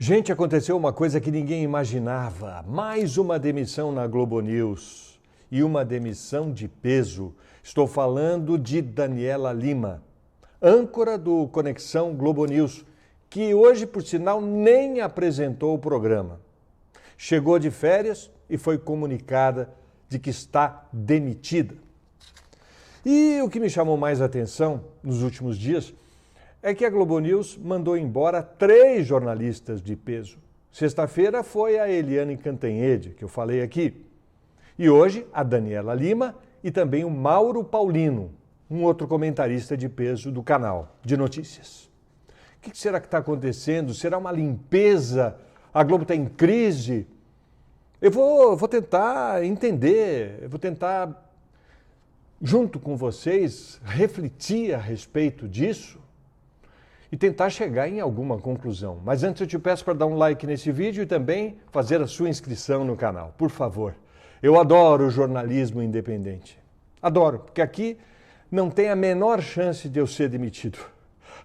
Gente, aconteceu uma coisa que ninguém imaginava. Mais uma demissão na Globo News. E uma demissão de peso. Estou falando de Daniela Lima, âncora do Conexão Globo News, que hoje, por sinal, nem apresentou o programa. Chegou de férias e foi comunicada de que está demitida. E o que me chamou mais atenção nos últimos dias é que a Globo News mandou embora 3 jornalistas de peso. Sexta-feira foi a Eliane Cantanhede, que eu falei aqui. E hoje a Daniela Lima e também o Mauro Paulino, um outro comentarista de peso do canal de notícias. O que será que está acontecendo? Será uma limpeza? A Globo está em crise? Eu vou tentar entender, eu vou tentar, junto com vocês, refletir a respeito disso e tentar chegar em alguma conclusão. Mas antes eu te peço para dar um like nesse vídeo e também fazer a sua inscrição no canal, por favor. Eu adoro o jornalismo independente. Adoro, porque aqui não tem a menor chance de eu ser demitido.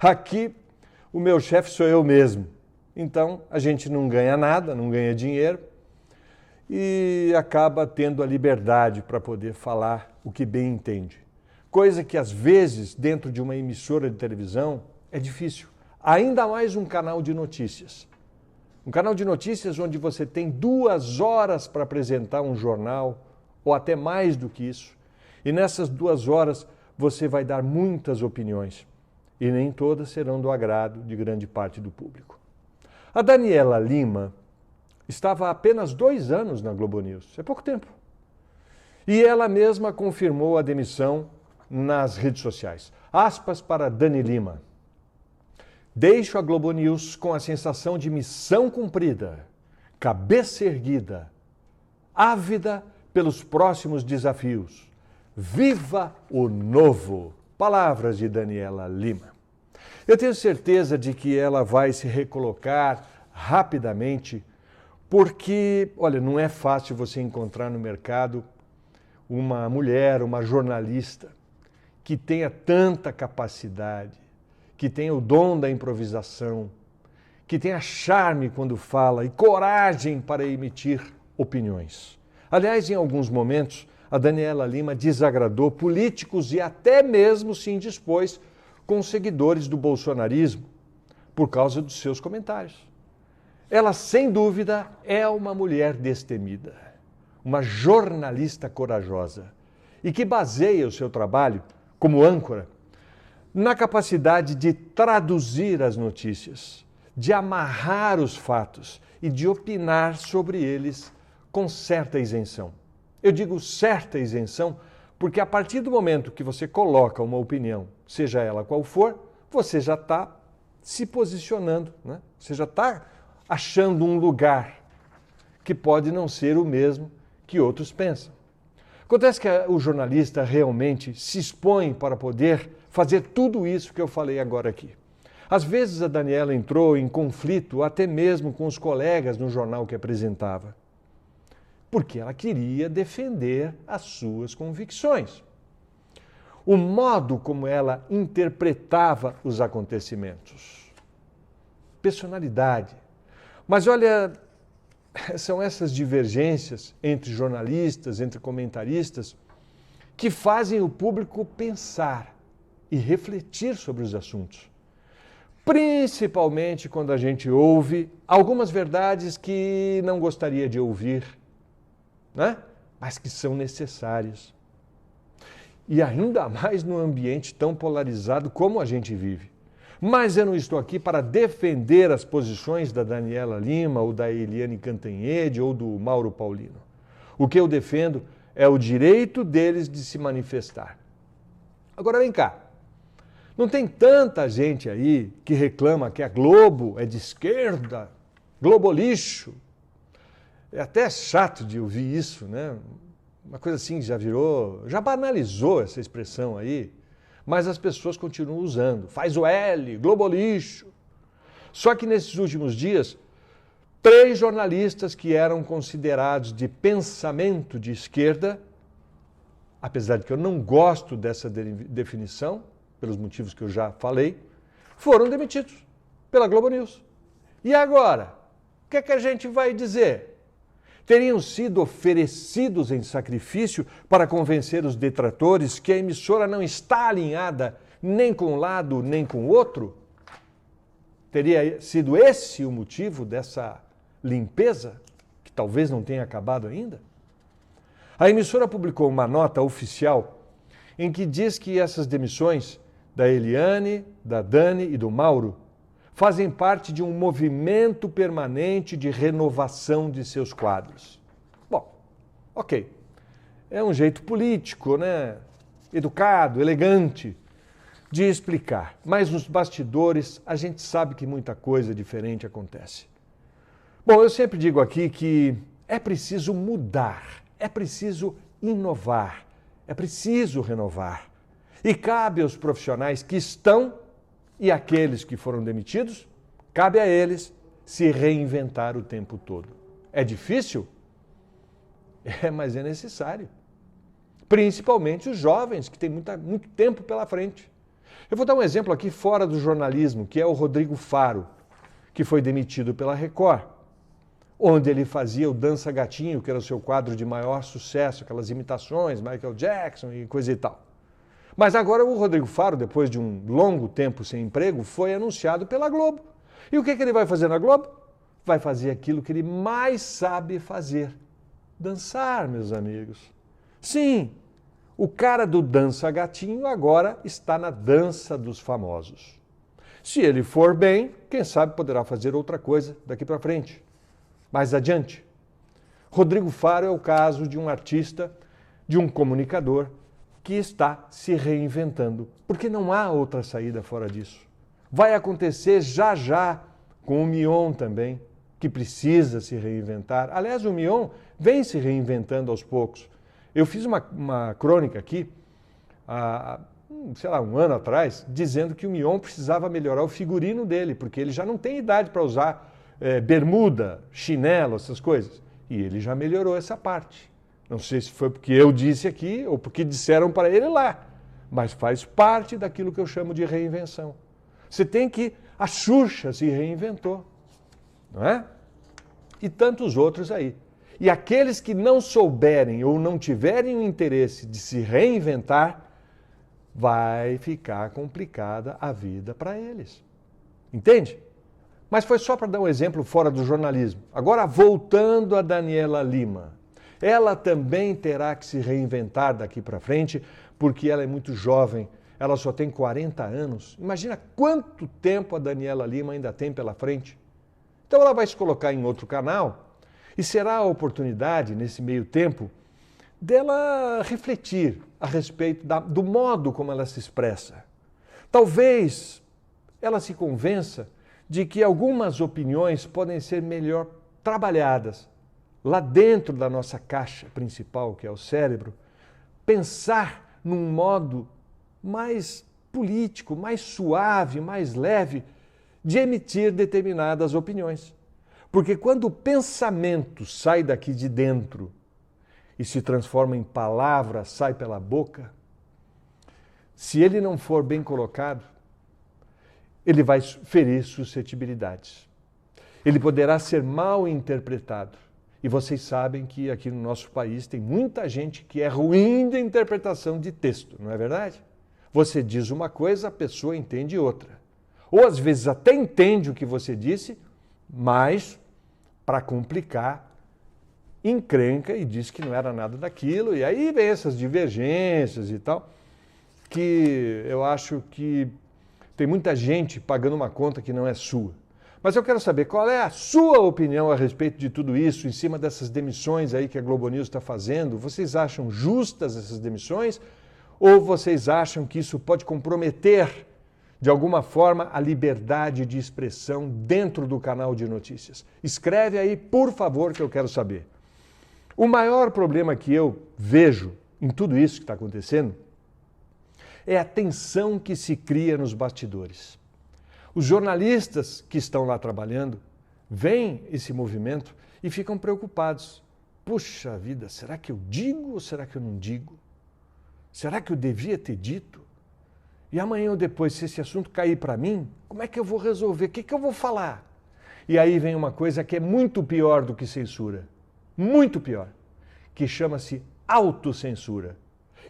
Aqui o meu chefe sou eu mesmo. Então a gente não ganha nada, não ganha dinheiro e acaba tendo a liberdade para poder falar o que bem entende. Coisa que às vezes dentro de uma emissora de televisão é difícil. Ainda mais um canal de notícias. Um canal de notícias onde você tem 2 horas para apresentar um jornal, ou até mais do que isso. E nessas 2 horas você vai dar muitas opiniões. E nem todas serão do agrado de grande parte do público. A Daniela Lima estava há apenas 2 anos na Globo News. É pouco tempo. E ela mesma confirmou a demissão nas redes sociais. Aspas para Dani Lima. Deixo a Globo News com a sensação de missão cumprida, cabeça erguida, ávida pelos próximos desafios. Viva o novo! Palavras de Daniela Lima. Eu tenho certeza de que ela vai se recolocar rapidamente, porque, olha, não é fácil você encontrar no mercado uma mulher, uma jornalista que tenha tanta capacidade, que tenha o dom da improvisação, que tenha charme quando fala e coragem para emitir opiniões. Aliás, em alguns momentos, a Daniela Lima desagradou políticos e até mesmo se indispôs com seguidores do bolsonarismo por causa dos seus comentários. Ela, sem dúvida, é uma mulher destemida, uma jornalista corajosa e que baseia o seu trabalho como âncora na capacidade de traduzir as notícias, de amarrar os fatos e de opinar sobre eles com certa isenção. Eu digo certa isenção porque a partir do momento que você coloca uma opinião, seja ela qual for, você já está se posicionando, né? Você já está achando um lugar que pode não ser o mesmo que outros pensam. Acontece que o jornalista realmente se expõe para poder fazer tudo isso que eu falei agora aqui. Às vezes a Daniela entrou em conflito até mesmo com os colegas no jornal que apresentava, porque ela queria defender as suas convicções. O modo como ela interpretava os acontecimentos. Personalidade. Mas olha, são essas divergências entre jornalistas, entre comentaristas, que fazem o público pensar e refletir sobre os assuntos. Principalmente quando a gente ouve algumas verdades que não gostaria de ouvir, né? Mas que são necessárias. E ainda mais num ambiente tão polarizado como a gente vive. Mas eu não estou aqui para defender as posições da Daniela Lima ou da Eliane Cantanhede ou do Mauro Paulino. O que eu defendo é o direito deles de se manifestar. Agora vem cá. Não tem tanta gente aí que reclama que a Globo é de esquerda, Globo lixo. É até chato de ouvir isso, né? Uma coisa assim já banalizou essa expressão aí, mas as pessoas continuam usando. Faz o L, Globo lixo. Só que nesses últimos dias, 3 jornalistas que eram considerados de pensamento de esquerda, apesar de que eu não gosto dessa definição, pelos motivos que eu já falei, foram demitidos pela Globo News. E agora? O que é que a gente vai dizer? Teriam sido oferecidos em sacrifício para convencer os detratores que a emissora não está alinhada nem com um lado nem com o outro? Teria sido esse o motivo dessa limpeza, que talvez não tenha acabado ainda? A emissora publicou uma nota oficial em que diz que essas demissões da Eliane, da Dani e do Mauro fazem parte de um movimento permanente de renovação de seus quadros. Bom, ok. É um jeito político, né? Educado, elegante de explicar. Mas nos bastidores a gente sabe que muita coisa diferente acontece. Bom, eu sempre digo aqui que é preciso mudar, é preciso inovar, é preciso renovar. E cabe aos profissionais que estão e aqueles que foram demitidos, cabe a eles se reinventar o tempo todo. É difícil? Mas é necessário. Principalmente os jovens, que têm muito tempo pela frente. Eu vou dar um exemplo aqui fora do jornalismo, que é o Rodrigo Faro, que foi demitido pela Record, onde ele fazia o Dança Gatinho, que era o seu quadro de maior sucesso, aquelas imitações, Michael Jackson e coisa e tal. Mas agora o Rodrigo Faro, depois de um longo tempo sem emprego, foi anunciado pela Globo. E o que ele vai fazer na Globo? Vai fazer aquilo que ele mais sabe fazer. Dançar, meus amigos. Sim, o cara do Dança Gatinho agora está na dança dos famosos. Se ele for bem, quem sabe poderá fazer outra coisa daqui para frente. Mais adiante. Rodrigo Faro é o caso de um artista, de um comunicador, que está se reinventando, porque não há outra saída fora disso. Vai acontecer já já com o Mion também, que precisa se reinventar. Aliás, o Mion vem se reinventando aos poucos. Eu fiz uma crônica aqui, há, um ano atrás, dizendo que o Mion precisava melhorar o figurino dele, porque ele já não tem idade para usar bermuda, chinelo, essas coisas. E ele já melhorou essa parte. Não sei se foi porque eu disse aqui ou porque disseram para ele lá, mas faz parte daquilo que eu chamo de reinvenção. Você tem que... A Xuxa se reinventou, não é? E tantos outros aí. E aqueles que não souberem ou não tiverem o interesse de se reinventar, vai ficar complicada a vida para eles. Entende? Mas foi só para dar um exemplo fora do jornalismo. Agora, voltando a Daniela Lima. Ela também terá que se reinventar daqui para frente, porque ela é muito jovem, ela só tem 40 anos. Imagina quanto tempo a Daniela Lima ainda tem pela frente. Então ela vai se colocar em outro canal e será a oportunidade, nesse meio tempo, dela refletir a respeito do modo como ela se expressa. Talvez ela se convença de que algumas opiniões podem ser melhor trabalhadas lá dentro da nossa caixa principal, que é o cérebro, pensar num modo mais político, mais suave, mais leve de emitir determinadas opiniões. Porque quando o pensamento sai daqui de dentro e se transforma em palavra, sai pela boca, se ele não for bem colocado, ele vai ferir suscetibilidades. Ele poderá ser mal interpretado. E vocês sabem que aqui no nosso país tem muita gente que é ruim de interpretação de texto, não é verdade? Você diz uma coisa, a pessoa entende outra. Ou às vezes até entende o que você disse, mas para complicar, encrenca e diz que não era nada daquilo. E aí vem essas divergências e tal, que eu acho que tem muita gente pagando uma conta que não é sua. Mas eu quero saber qual é a sua opinião a respeito de tudo isso, em cima dessas demissões aí que a Globo News está fazendo. Vocês acham justas essas demissões? Ou vocês acham que isso pode comprometer, de alguma forma, a liberdade de expressão dentro do canal de notícias? Escreve aí, por favor, que eu quero saber. O maior problema que eu vejo em tudo isso que está acontecendo é a tensão que se cria nos bastidores. Os jornalistas que estão lá trabalhando veem esse movimento e ficam preocupados. Puxa vida, será que eu digo ou será que eu não digo? Será que eu devia ter dito? E amanhã ou depois, se esse assunto cair para mim, como é que eu vou resolver? O que eu vou falar? E aí vem uma coisa que é muito pior do que censura, muito pior, que chama-se autocensura,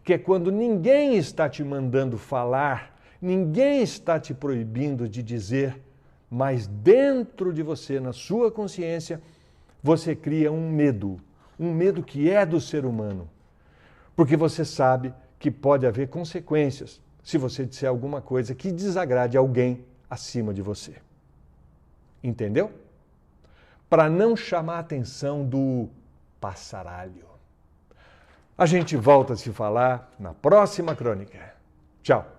que é quando ninguém está te mandando falar, ninguém está te proibindo de dizer, mas dentro de você, na sua consciência, você cria um medo que é do ser humano, porque você sabe que pode haver consequências se você disser alguma coisa que desagrade alguém acima de você. Entendeu? Para não chamar a atenção do passaralho. A gente volta a se falar na próxima crônica. Tchau!